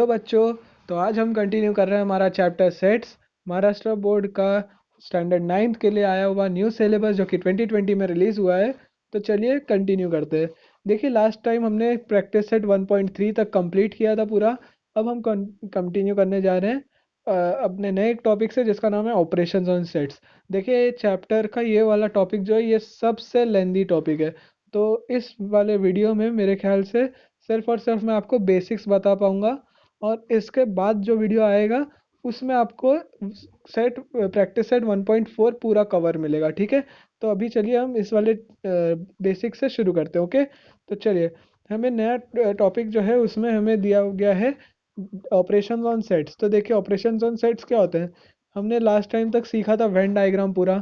Hello बच्चों। तो आज हम कंटिन्यू कर रहे हैं हमारा चैप्टर सेट्स। महाराष्ट्र बोर्ड का स्टैंडर्ड 9th के लिए आया हुआ न्यू सिलेबस जो कि 2020 में रिलीज़ हुआ है। तो चलिए कंटिन्यू करते हैं। देखिए लास्ट टाइम हमने प्रैक्टिस सेट 1.3 तक कंप्लीट किया था पूरा। अब हम कंटिन्यू करने जा रहे हैं अपने नए टॉपिक से जिसका नाम है ऑपरेशंस ऑन सेट्स। देखिए चैप्टर का ये वाला टॉपिक जो है ये सबसे लेंदी टॉपिक है। तो इस वाले वीडियो में मेरे ख्याल से सिर्फ और सिर्फ मैं आपको बेसिक्स बता पाऊँगा और इसके बाद जो वीडियो आएगा उसमें आपको सेट प्रैक्टिस सेट 1.4 पूरा कवर मिलेगा। ठीक है, तो अभी चलिए हम इस वाले बेसिक से शुरू करते हैं। ओके, तो चलिए हमें नया टॉपिक जो है उसमें हमें दिया गया है ऑपरेशन ऑन सेट्स। तो देखिए ऑपरेशन ऑन सेट्स क्या होते हैं। हमने लास्ट टाइम तक सीखा था वेन डायग्राम पूरा,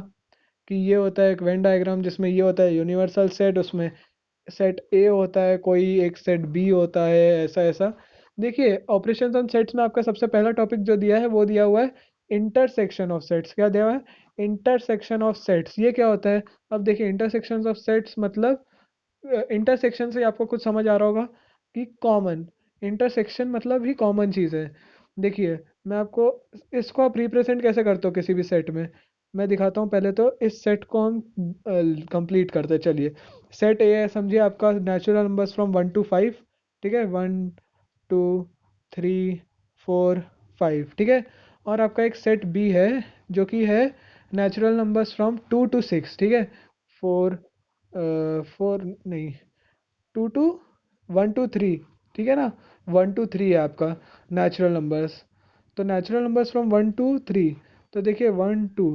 कि ये होता है एक वेन डायग्राम जिसमें ये होता है यूनिवर्सल सेट, उसमें सेट ए होता है कोई, एक सेट बी होता है, ऐसा ऐसा। देखिए ऑपरेशंस ऑन सेट्स में आपका सबसे पहला टॉपिक जो दिया है वो दिया हुआ है इंटरसेक्शन ऑफ सेट्स। क्या दिया हुआ है? Intersection of sets. ये क्या होता है? अब देखिए इंटरसेक्शन ऑफ सेट्स मतलब इंटरसेक्शन से आपको कुछ समझ आ रहा होगा कि कॉमन। इंटरसेक्शन मतलब ही कॉमन चीज़ है। देखिए मैं आपको इसको आप रिप्रेजेंट कैसे करते हो किसी भी सेट में, मैं दिखाता हूँ। पहले तो इस सेट को हम कंप्लीट करते हैं। चलिए सेट ए है, समझिए आपका नेचुरल नंबर्स फ्रॉम 1 to 5। ठीक है, 1 2 3 4 5। ठीक है, और आपका एक सेट बी है जो कि है नेचुरल नंबर्स फ्रॉम 2 to 6। ठीक है, 4 नहीं, 1 2 3। ठीक है ना, 1 2 3 है आपका नेचुरल नंबर्स। तो नेचुरल नंबर्स फ्रॉम 1 to 3। तो देखिए 1 2।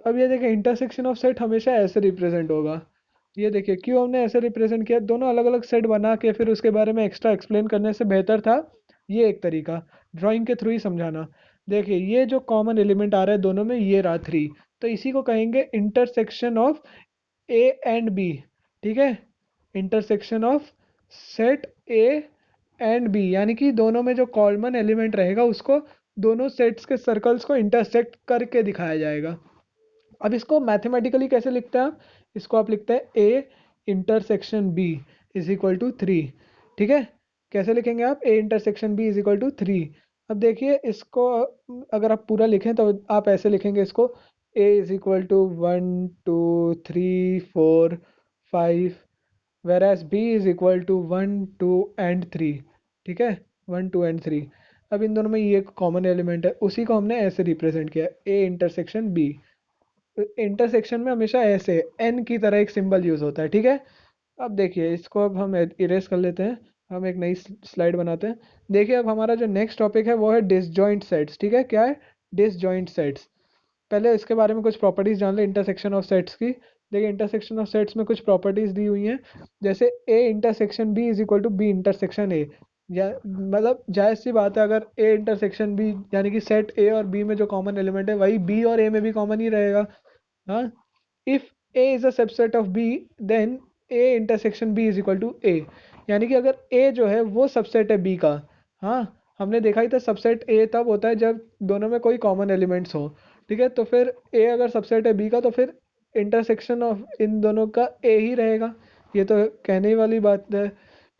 अब ये देखिए इंटरसेक्शन ऑफ सेट हमेशा ऐसे रिप्रेजेंट होगा। ये देखिए क्यों हमने ऐसे रिप्रेजेंट किया, दोनों अलग अलग सेट बना के फिर उसके बारे में एक्स्ट्रा एक्सप्लेन करने से बेहतर था ये एक तरीका ड्राइंग के थ्रू ही समझाना। देखिए ये जो कॉमन एलिमेंट आ रहा है दोनों में, ये रहा 3, तो इसी को कहेंगे intersection of A and B. ठीक है, intersection of set A and B, यानी कि दोनों में जो कॉमन एलिमेंट रहेगा उसको दोनों सेट्स के सर्कल्स को इंटरसेक्ट करके दिखाया जाएगा। अब इसको मैथमेटिकली कैसे लिखते हैं आप? इसको आप लिखते हैं A intersection B is equal to 3। ठीक है, कैसे लिखेंगे आप? A intersection B is equal to 3। अब देखिए इसको अगर आप पूरा लिखें तो आप ऐसे लिखेंगे इसको, A is equal to 1 2 3 4 5, whereas B is equal to 1 2 and 3। ठीक है, 1 2 and 3। अब इन दोनों में ये कॉमन एलिमेंट है, उसी को हमने ऐसे रिप्रेजेंट किया, ए इंटरसेक्शन बी। इंटरसेक्शन में हमेशा ऐसे एन की तरह एक सिंबल यूज होता है। ठीक है, अब देखिए इसको अब हम इरेज कर लेते हैं, हम एक नई स्लाइड बनाते हैं। देखिए अब हमारा जो नेक्स्ट टॉपिक है वो है डिसजॉइंट सेट्स। ठीक है, क्या है? Disjoint sets. पहले इसके बारे में कुछ प्रॉपर्टीज जान ले इंटरसेक्शन ऑफ सेट्स की। देखिए इंटरसेक्शन ऑफ सेट्स में कुछ प्रॉपर्टीज दी हुई हैं, जैसे A intersection B is equal to B intersection A. या मतलब जायज़ सी बात है, अगर ए इंटरसेक्शन बी यानी कि सेट ए और बी में जो कॉमन एलिमेंट है वही बी और ए में भी कॉमन ही रहेगा। हाँ, if A is a subset of B then A intersection B is equal to A, यानी कि अगर ए जो है वो सबसेट है बी का। हाँ, हमने देखा ही था सबसेट ए तब होता है जब दोनों में कोई कॉमन एलिमेंट्स हो। ठीक है, तो फिर ए अगर सबसेट है बी का तो फिर इंटरसेक्शन ऑफ इन दोनों का ए ही रहेगा। ये तो कहने ही वाली बात है।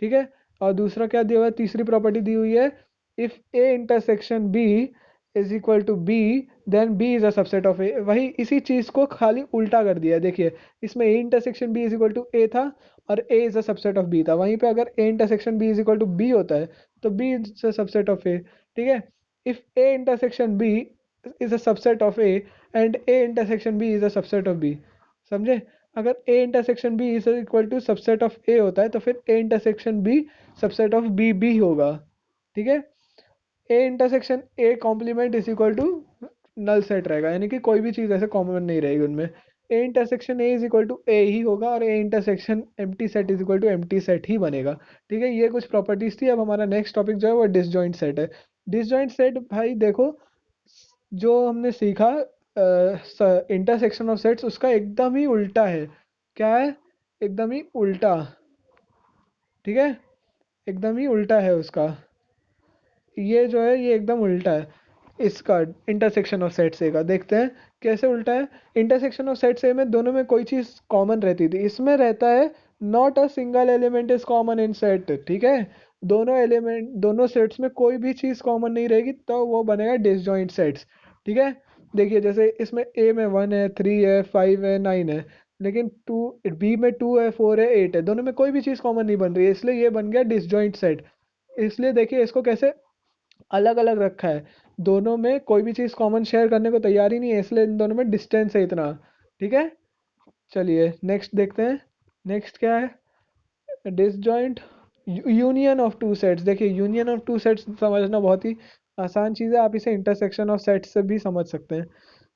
ठीक है, और दूसरा क्या दिया हुआ है, तीसरी प्रॉपर्टी दी हुई है, if A intersection B is equal to B then B is a subset of A. वही इसी चीज को खाली उल्टा कर दिया है। देखिए इसमें A intersection B is equal to A था और A is a subset of B था, वहीं पे अगर A intersection B is equal to B होता है तो B is a subset of A. ठीक है, if A intersection B is a subset of A and A intersection B is a subset of B. समझे? अगर A intersection B is equal to subset of ए होता है तो फिर A intersection B subset of B भी होगा। ठीक है, A intersection A complement is equal to null set रहेगा, यानी कि कोई भी चीज़ ऐसे कॉमन नहीं रहेगी उनमें। A intersection A is equal to A ही होगा और A intersection empty set is equal to empty set ही बनेगा। ठीक है, ये कुछ प्रॉपर्टीज थी। अब हमारा नेक्स्ट टॉपिक जो है वो डिसजॉइंट सेट है। डिसजॉइंट सेट भाई देखो, जो हमने सीखा इंटरसेक्शन ऑफ सेट्स उसका एकदम ही उल्टा है। क्या है? एकदम ही उल्टा। ठीक है, एकदम ही उल्टा है उसका। ये जो है ये एकदम उल्टा है इसका, इंटरसेक्शन ऑफ सेट से का। देखते हैं कैसे उल्टा है। इंटरसेक्शन ऑफ सेट से में दोनों में कोई चीज़ कॉमन रहती थी, इसमें रहता है not a single element is common in set. ठीक है, दोनों एलिमेंट दोनों सेट्स में कोई भी चीज़ कॉमन नहीं रहेगी तो वो बनेगा डिसजॉइंट सेट्स। ठीक है, देखिए जैसे इसमें ए में 1 है, 3 है, 5 है, 9 है, लेकिन टू बी में 2 है, 4 है, 8 है, दोनों में कोई भी चीज़ कॉमन नहीं बन रही है, इसलिए ये बन गया डिसजॉइंट सेट। इसलिए देखिए इसको कैसे अलग अलग रखा है, दोनों में कोई भी चीज़ कॉमन शेयर करने को तैयार ही नहीं है, इसलिए इन दोनों में डिस्टेंस है इतना। ठीक है, चलिए नेक्स्ट देखते हैं। नेक्स्ट क्या है, disjoint union of two sets. देखिए यूनियन ऑफ टू सेट्स समझना बहुत ही आसान चीज़ है, आप इसे इंटरसेक्शन ऑफ सेट्स से भी समझ सकते हैं।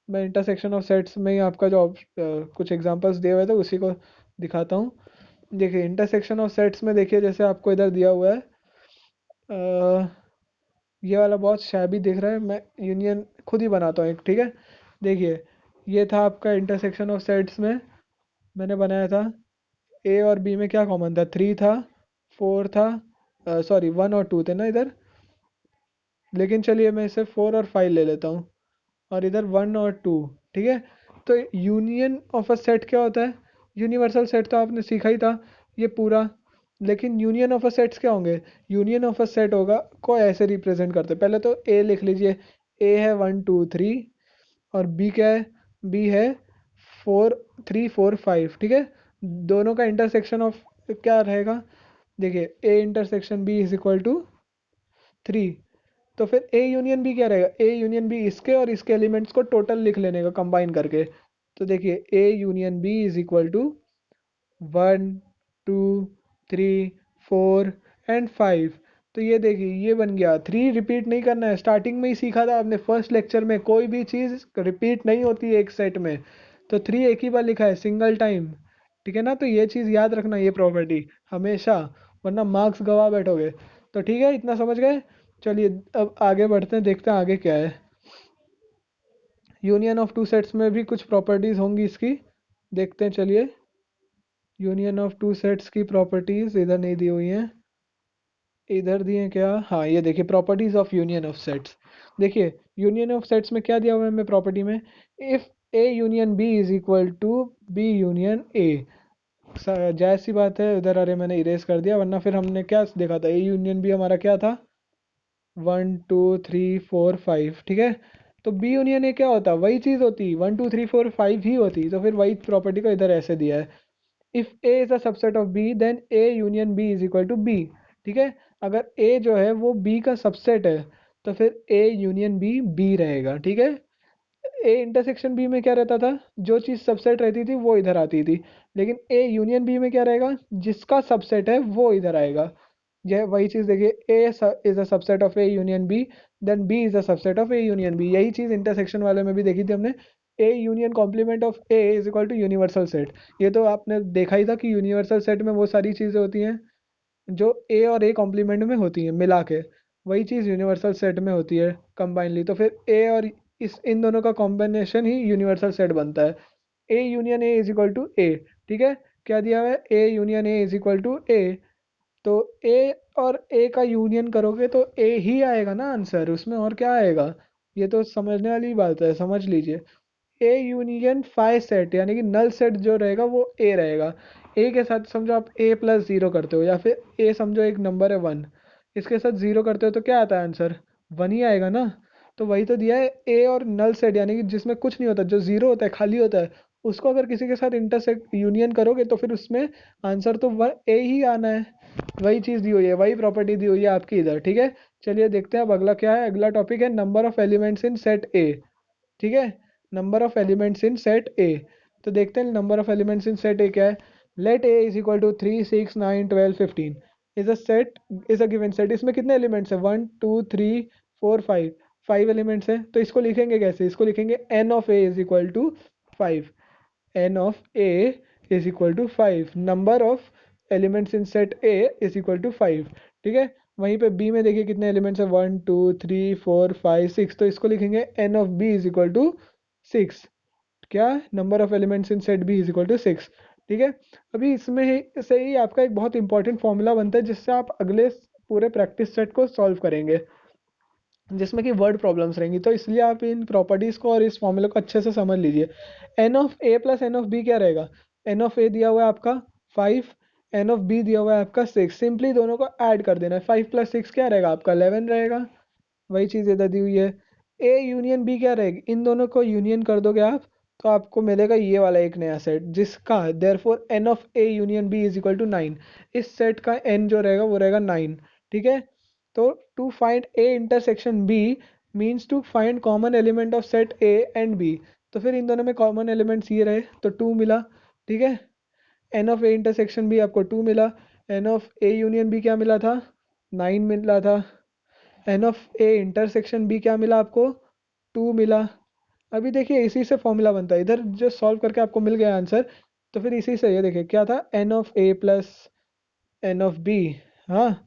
मैं इंटरसेक्शन ऑफ सेट्स में ही आपका जो कुछ एग्जांपल्स दिए हुए थे उसी को दिखाता हूँ। देखिए इंटरसेक्शन ऑफ सेट्स में देखिए जैसे आपको इधर दिया हुआ है, ये वाला बहुत शैबी दिख रहा है, मैं यूनियन खुद ही बनाता हूँ एक। ठीक है, देखिए ये था आपका इंटरसेक्शन ऑफ सेट्स में मैंने बनाया था। ए और बी में क्या कॉमन था, 3 था, 4 था, सॉरी 1 और 2 थे ना इधर, लेकिन चलिए मैं इसे 4 और 5 ले लेता हूँ, और इधर 1 और 2। ठीक है, तो यूनियन ऑफ अ सेट क्या होता है, यूनिवर्सल सेट तो आपने सीखा ही था ये पूरा, लेकिन यूनियन ऑफ अ सेट्स क्या होंगे, यूनियन ऑफ अ सेट होगा को ऐसे रिप्रेजेंट करते हैं। पहले तो ए लिख लीजिए, ए है 1 2 3, और बी क्या है, बी है 4 3 4 5। ठीक है, दोनों का इंटरसेक्शन ऑफ क्या रहेगा, देखिए A intersection B is equal to 3, तो फिर ए यूनियन बी क्या रहेगा, ए यूनियन बी इसके और इसके एलिमेंट्स को टोटल लिख लेने का कंबाइन करके। तो देखिए A union B is equal to 1 2 3 4 and 5। तो ये देखिए ये बन गया, 3 रिपीट नहीं करना है, स्टार्टिंग में ही सीखा था आपने फर्स्ट लेक्चर में, कोई भी चीज़ रिपीट नहीं होती है एक सेट में, तो 3 एक ही बार लिखा है सिंगल टाइम। ठीक है ना, तो ये चीज़ याद रखना, ये प्रॉपर्टी हमेशा, वरना मार्क्स गवा बैठोगे। तो ठीक है, इतना समझ गए। चलिए अब आगे बढ़ते हैं, देखते हैं आगे क्या है। यूनियन ऑफ टू सेट्स में भी कुछ प्रॉपर्टीज़ होंगी इसकी, देखते हैं चलिए। यूनियन ऑफ टू सेट्स की प्रॉपर्टीज़ इधर नहीं दी हुई हैं, इधर दिए क्या, हाँ ये देखिए properties of union of sets. देखिए यूनियन ऑफ सेट्स में क्या दिया हुआ है हमें प्रॉपर्टी में, if A union B is equal to B union A. जायज़ सी बात है, उधर अरे मैंने इरेज कर दिया, वरना फिर हमने क्या देखा था, ए यूनियन बी हमारा क्या था, 1 2 3 4 5। ठीक है, तो बी यूनियन ए क्या होता, वही चीज़ होती, 1 2 3 4 5 ही होती, तो फिर वही प्रॉपर्टी को इधर ऐसे दिया है, if A is a subset of B then A union B is equal to B. ठीक है, अगर ए जो है वो बी का सबसेट है तो फिर ए यूनियन बी बी रहेगा। ठीक है, ए इंटरसेक्शन बी में क्या रहता था, जो चीज़ सबसेट रहती थी वो इधर आती थी, लेकिन ए यूनियन बी में क्या रहेगा, जिसका सबसेट है वो इधर आएगा। यह वही चीज़ देखिए, A is a subset of A union B then B is a subset of A union B, यही चीज़ इंटरसेक्शन वाले में भी देखी थी हमने। A union complement of A is equal to universal set, ये तो आपने देखा ही था कि यूनिवर्सल सेट में वो सारी चीज़ें होती हैं जो ए और ए कॉम्प्लीमेंट में होती हैं मिला के, वही चीज़ यूनिवर्सल सेट में होती है कंबाइनली, तो फिर ए और इस इन दोनों का कॉम्बिनेशन ही यूनिवर्सल सेट बनता है। A union A is equal to A. ठीक है, क्या दिया हुआ है, A union A is equal to A, तो ए और ए का यूनियन करोगे तो ए ही आएगा ना आंसर, उसमें और क्या आएगा, ये तो समझने वाली बात है, समझ लीजिए। ए यूनियन फाई सेट यानी कि नल सेट जो रहेगा वो ए रहेगा, ए के साथ समझो आप ए प्लस ज़ीरो करते हो, या फिर ए समझो एक नंबर है 1, इसके साथ ज़ीरो करते हो तो क्या आता है आंसर, 1 ही आएगा ना। तो वही तो दिया है, ए और नल सेट यानी कि जिसमें कुछ नहीं होता, जो ज़ीरो होता है खाली होता है, उसको अगर किसी के साथ इंटरसेक्ट यूनियन करोगे तो फिर उसमें आंसर तो ए ही आना है, वही चीज़ दी हुई है, वही प्रॉपर्टी दी हुई है आपकी इधर। ठीक है, चलिए देखते हैं अब अगला क्या है, अगला टॉपिक है number of elements in set A. ठीक है, number of elements in set A, तो देखते हैं number of elements in set A क्या है। Let A is equal to 3 6 9 12 15 is a set, is a given set, इसमें कितने एलिमेंट्स हैं, 1 2 3 4 5, 5 एलिमेंट्स हैं, तो इसको लिखेंगे कैसे, इसको लिखेंगे n of A is equal to 5, n of A is equal to 5, number of elements in set A is equal to 5। ठीक है, वहीं पे बी में देखिए कितने एलिमेंट्स हैं, 1 2 3 4 5 6, तो इसको लिखेंगे n of B is equal to 6, क्या, number of elements in set B is equal to 6। ठीक है, अभी इसमें से ही आपका एक बहुत इंपॉर्टेंट फॉर्मूला बनता है जिससे आप अगले पूरे प्रैक्टिस सेट को सॉल्व करेंगे, जिसमें कि वर्ड प्रॉब्लम्स रहेंगी, तो इसलिए आप इन प्रॉपर्टीज़ को और इस फॉर्मूले को अच्छे से समझ लीजिए। N of A plus n of B क्या रहेगा, एन ऑफ ए दिया हुआ है आपका 5, एन ऑफ बी दिया हुआ है आपका 6, सिंपली दोनों को ऐड कर देना है। 5 + 6 क्या रहेगा आपका 11 रहेगा। वही चीज़ इधर दी हुई है। ए यूनियन बी क्या रहेगी, इन दोनों को यूनियन कर दोगे आप तो आपको मिलेगा ये वाला एक नया सेट, जिसका therefore n of A union B is equal to 9। इस सेट का एन जो रहेगा वो रहेगा 9। ठीक है, तो to find A intersection B means to find common element of set A and B. तो फिर इन दोनों में कॉमन एलिमेंट्स ये रहे तो 2 मिला। ठीक है, n of A intersection B आपको 2 मिला। N of A union B क्या मिला था 9 मिला था। N of A intersection B क्या मिला आपको 2 मिला। अभी देखिए इसी से फॉर्मूला बनता है, इधर जो सॉल्व करके आपको मिल गया आंसर, तो फिर इसी से ये देखिए क्या था n of A plus n of B. हाँ,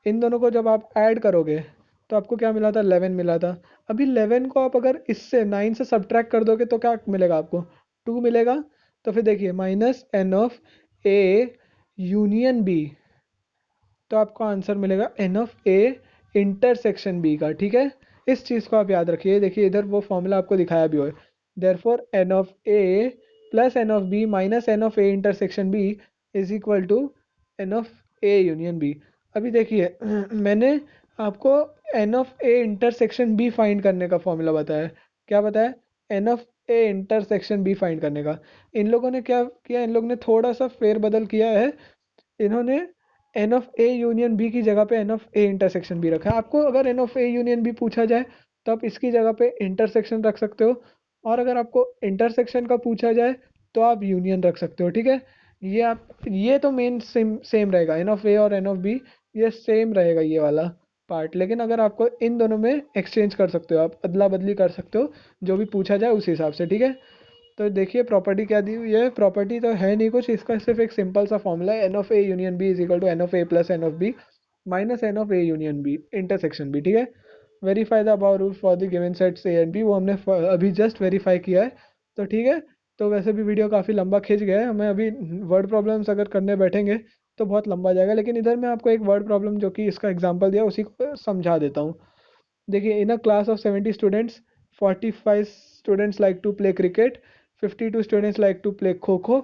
इन दोनों को जब आप ऐड करोगे तो आपको क्या मिला था 11 मिला था। अभी 11 को आप अगर इससे 9 से सब्ट्रैक्ट कर दोगे तो क्या मिलेगा आपको 2 मिलेगा। तो फिर देखिए minus n of A union B, तो आपको आंसर मिलेगा n of A intersection B का। ठीक है, इस चीज़ को आप याद रखिए। देखिए इधर वो फॉर्मूला आपको दिखाया भी हो, therefore n of A plus n of B minus n of A intersection B is equal to n of A union B. अभी देखिए मैंने आपको n of A intersection B find करने का फॉर्मूला बताया। क्या बताया, n of A intersection B find करने का। इन लोगों ने क्या किया, इन लोगों ने थोड़ा सा फेरबदल किया है। इन्होंने n of A union B की जगह पे n of A intersection B रखा है। आपको अगर n of A union B पूछा जाए तो आप इसकी जगह पे इंटरसेक्शन रख सकते हो, और अगर आपको इंटरसेक्शन का पूछा जाए तो आप यूनियन रख सकते हो। ठीक है, ये तो मेन सेम सेम रहेगा, एन ऑफ ए और एन ऑफ बी ये सेम रहेगा ये वाला पार्ट। लेकिन अगर आपको इन दोनों में एक्सचेंज कर सकते हो, आप अदला बदली कर सकते हो जो भी पूछा जाए उस हिसाब से। ठीक है, तो देखिए प्रॉपर्टी क्या दी हुई है, प्रॉपर्टी तो है नहीं कुछ, इसका सिर्फ एक सिंपल सा फॉर्मूला है n of A union B is equal to n of A plus n of B minus n of A union B intersection B. ठीक है, verify the about rule for the given sets A and B, वो हमने अभी just verify किया है। तो ठीक है, तो वैसे भी वीडियो काफ़ी लंबा खिंच गया है, हमें अभी वर्ड प्रॉब्लम्स अगर करने बैठेंगे तो बहुत लंबा जाएगा। लेकिन इधर मैं आपको एक वर्ड प्रॉब्लम जो कि इसका एग्जाम्पल दिया उसी को समझा देता हूँ। देखिए in a class of 70 students 45 students like to play cricket, 52 students like to play kho-kho.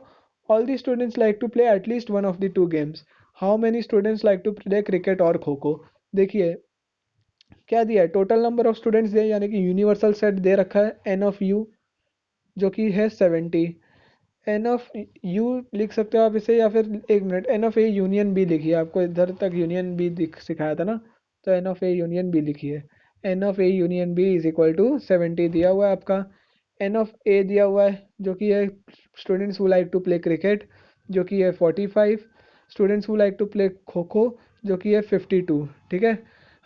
All the students like to play at least one of the two games. How many students like to play cricket और खो-खो। देखिए क्या दिया है, total number of students दिया है, यानी कि universal set दे रखा है एन ऑफ यू जो कि है 70। एन ऑफ यू लिख सकते हो आप इसे, या फिर एक minute n of A union B लिखिए, आपको इधर तक यूनियन बी दिख सिखाया था ना, तो N of A union B लिखिए। N of A union B is equal to 70 दिया हुआ है आपका। एन ऑफ ए दिया हुआ है जो कि है students who like to play cricket जो कि है 45, students who like to play kho kho जो कि है 52। ठीक है,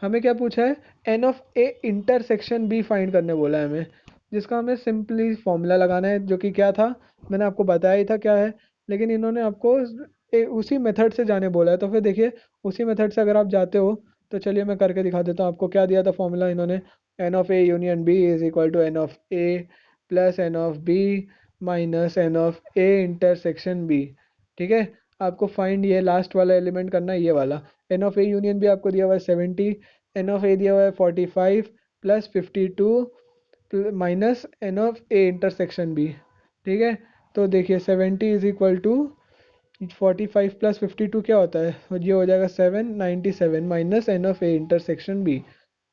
हमें क्या पूछा है, n of A intersection B find करने बोला है हमें, जिसका हमें सिंपली फॉर्मूला लगाना है जो कि क्या था मैंने आपको बताया ही था क्या है। लेकिन इन्होंने आपको उसी मेथड से जाने बोला है, तो फिर देखिए उसी मेथड से अगर आप जाते हो तो चलिए मैं करके दिखा देता हूँ आपको। क्या दिया था फॉर्मूला इन्होंने, n of A union B is equal to n of A plus n of B minus n of A intersection B. ठीक है, आपको फाइंड ये लास्ट वाला एलिमेंट करना है, ये वाला n of A union B आपको दिया हुआ है 70, एन ऑफ ए दिया हुआ है 45 plus 52 minus n of A intersection B. ठीक है, तो देखिए 70 इज इक्वल टू 45 प्लस 52 क्या होता है, और ये हो जाएगा 797 minus n of A intersection B.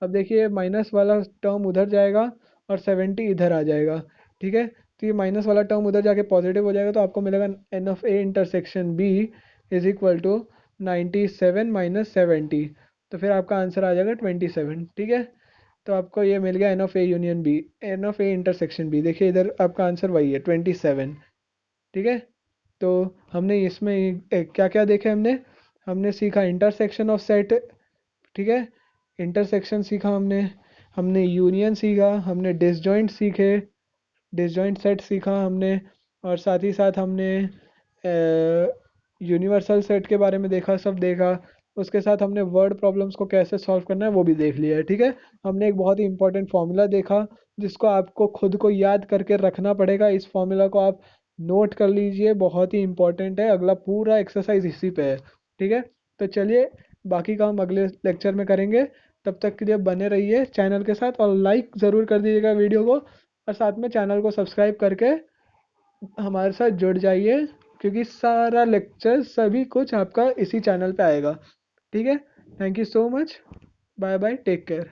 अब देखिए माइनस वाला टर्म उधर जाएगा और 70 इधर आ जाएगा। ठीक है, तो ये माइनस वाला टर्म उधर जाके पॉजिटिव हो जाएगा, तो आपको मिलेगा n of A intersection B is equal to 97 minus 70, तो फिर आपका आंसर आ जाएगा 27। ठीक है, तो आपको ये मिल गया n of A union B, n of A intersection B. देखिए इधर आपका आंसर वही है 27। ठीक है, तो हमने इसमें क्या क्या देखा, हमने हमने सीखा इंटरसेक्शन ऑफ सेट। ठीक है, इंटरसेक्शन सीखा हमने, हमने यूनियन सीखा, हमने डिसजॉइंट सीखे, डिसजॉइंट सेट सीखा हमने, और साथ ही साथ हमने यूनिवर्सल सेट के बारे में देखा, सब देखा। उसके साथ हमने वर्ड प्रॉब्लम्स को कैसे सॉल्व करना है वो भी देख लिया है। ठीक है, हमने एक बहुत ही इंपॉर्टेंट फार्मूला देखा जिसको आपको खुद को याद करके रखना पड़ेगा। इस फार्मूला को आप नोट कर लीजिए, बहुत ही इंपॉर्टेंट है, अगला पूरा एक्सरसाइज इसी पे है। ठीक है, तो चलिए बाकी का हम अगले लेक्चर में करेंगे। तब तक के लिए बने रहिए चैनल के साथ और लाइक ज़रूर कर दीजिएगा वीडियो को, और साथ में चैनल को सब्सक्राइब करके हमारे साथ जुड़ जाइए, क्योंकि सारा लेक्चर सभी कुछ आपका इसी चैनल पे आएगा। ठीक है, thank you so much, bye bye, take care.